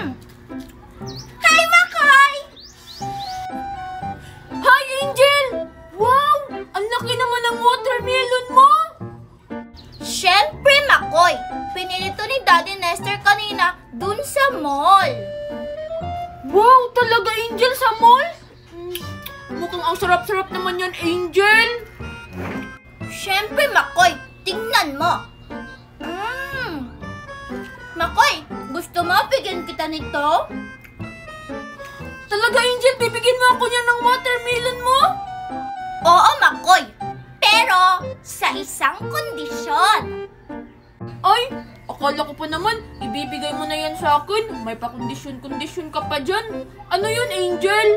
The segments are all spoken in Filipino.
Hi, Makoy! Hi, Angel! Wow! Ang laki naman ng watermelon mo! Siyempre, Makoy. Pinili to ni Daddy Nestor kanina dun sa mall. Wow! Talaga, Angel, sa mall? Mukhang ang sarap-sarap naman yan, Angel! Siyempre, Makoy. Tingnan mo. Makoy, gusto mo bigyan kita nito? Talaga, Angel, bibigyan mo ako niya ng watermelon mo? Oo, Makoy. Pero sa isang kondisyon. Ay, akala ko pa naman, ibibigay mo na yan sa akin. May pakondisyon-kondisyon ka pa dyan. Ano yun, Angel?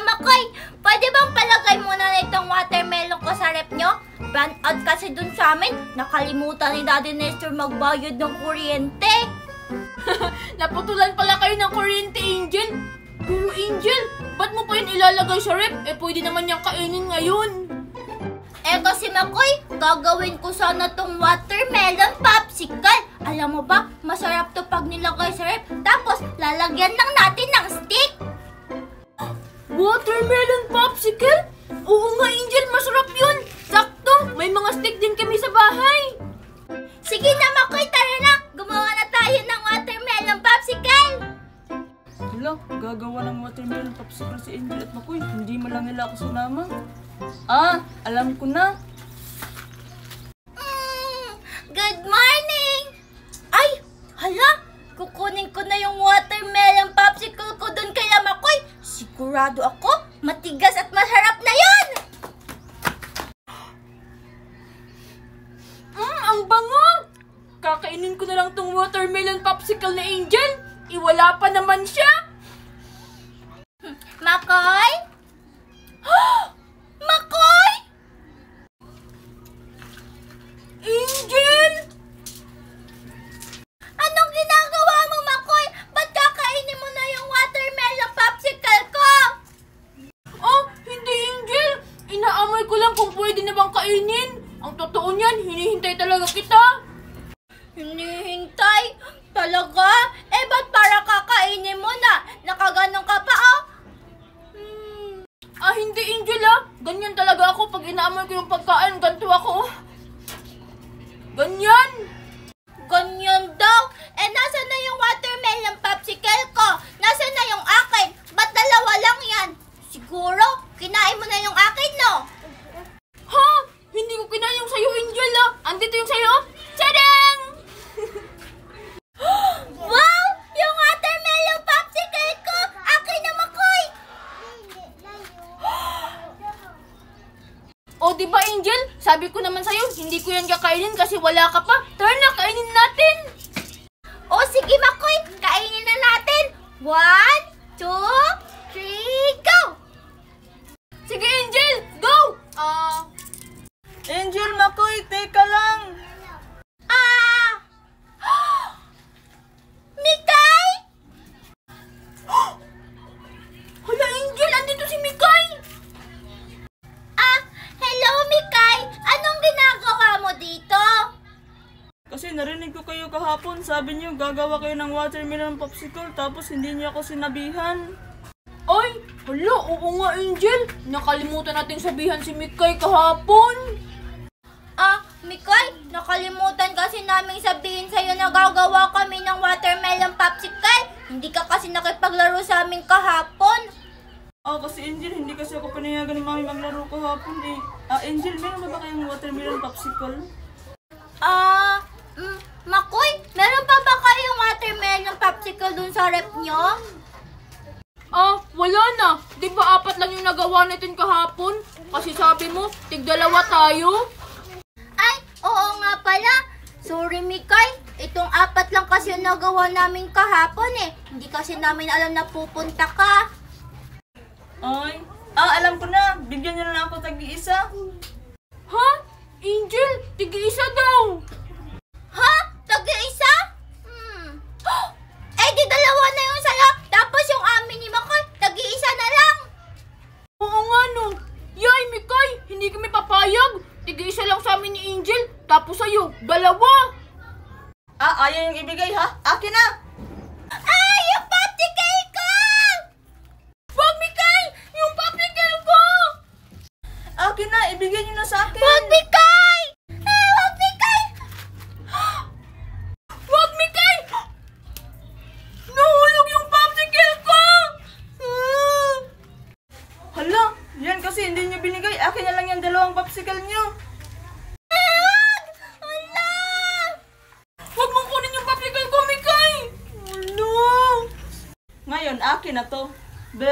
Makoy, pwede bang palagay muna na itong watermelon ko sa rep nyo? Brand out kasi dun sa amin, nakalimutan ni Daddy Nestor magbayad ng kuryente. Naputulan pala kayo ng kuryente, Angel. Pero Angel, ba't mo pa yun ilalagay sa rep? Pwede naman niyang kainin ngayon. Kasi Makoy, gagawin ko sana tong watermelon popsicle. Alam mo ba, masarap to pag nilagay sa rep. Tapos, lalagyan lang natin ng stick. Watermelon popsicle? Oo nga, Angel, masarap yun. Sakto, may mga stick din kami sa bahay. Sige na, Makoy, tara na. Gumawa na tayo ng watermelon popsicle. Hala, gagawa ng watermelon popsicle si Angel at Makoy. Hindi mo lang nila ako sinama. Alam ko na. Good morning! Ay, hala, kukunin ko na yung watermelon popsicle ko dun kay Makoy. Sigurado ako, matigas at masarap na yun! Ang bango! Kakainin ko na lang tong watermelon popsicle na Angel. Iwala pa naman siya. Makoy? Makoy! Angel! Anong ginagawa mo, Makoy? Ba't kakainin mo na yung watermelon popsicle ko? Hindi, Angel. Inaamoy ko lang kung pwede na bang kainin. Ang totoo niyan, hinihintay talaga kita. Hinihintay? Talaga? Ba't para kakainin mo na? Nakaganong ka pa, oh? Hindi, Angel, ganyan talaga ako. Pag inaamoy ko yung pagkain, ganito ako. Ganyan. Ganyan daw? Nasaan na yung watermelon popsicle ko? Nasaan na yung akin? Ba't dalawa lang yan? Siguro, kinain mo na yung akin, no? Ha? Hindi ko kinain yung sayo, Angel, Andito yung sayo. Tadang! Wow! Yung watermelon popsicle ko! Akin na, Makoy! Diba, Angel? Sabi ko naman sa'yo, hindi ko yan kakainin kasi wala ka pa. Tara na, kainin natin. Sige, Makoy! Kainin na natin! 1, 2, 3, go! Sige, Angel, go! Angel, Makoy, teka lang. Mikay! Hala, Angel, andito si Mikay. Hello, Mikay! Anong ginagawa mo dito? Kasi narinig ko kayo kahapon. Sabi niyo gagawa kayo ng watermelon popsicle tapos hindi niyo ako sinabihan. Ay, hala, oo nga, Angel. Nakalimutan nating sabihan si Mikay kahapon. Mikay, nakalimutan kasi naming sabihin sa'yo na gagawa kami ng watermelon popsicle. Hindi ka kasi nakipaglaro sa amin kahapon. Kasi Angel, hindi kasi ako pinayagan ni Mami maglaro kahapon eh. Angel, meron ba kayong watermelon popsicle? Makoy, meron pa ba kayong watermelon popsicle dun sa rep nyo? Wala na. Di ba 4 lang yung nagawa natin kahapon? Kasi sabi mo, tig-2 tayo. Ay, oo nga pala. Sorry, Mikay. Itong 4 lang kasi yung nagawa namin kahapon eh. Hindi kasi namin alam na pupunta ka. Alam ko na. Bigyan niyo na lang ako tag-iisa. Ha? Angel, tig-isa daw. Ha? Tag-iisa? Di 2 na yung sayo. Tapos yung amin ni Makoy, tag-iisa na lang. Oo nga, no. Yay, Mikay, hindi kami papayag. Tig-isa lang sa amin ni Angel. Tapos sa'yo, 2. Ayaw yung ibigay ha? Akin na! na, ibigay niyo na sa akin. Wag, Mikay! Wag, Mikay! Wag, Mikay! Nahulog yung popsicle ko! Hala, yan kasi hindi niyo binigay. Akin na lang yung 2 popsicle niyo. Hala! Wag mong kunin yung popsicle ko, Mikay! Ngayon, akin na to. Be,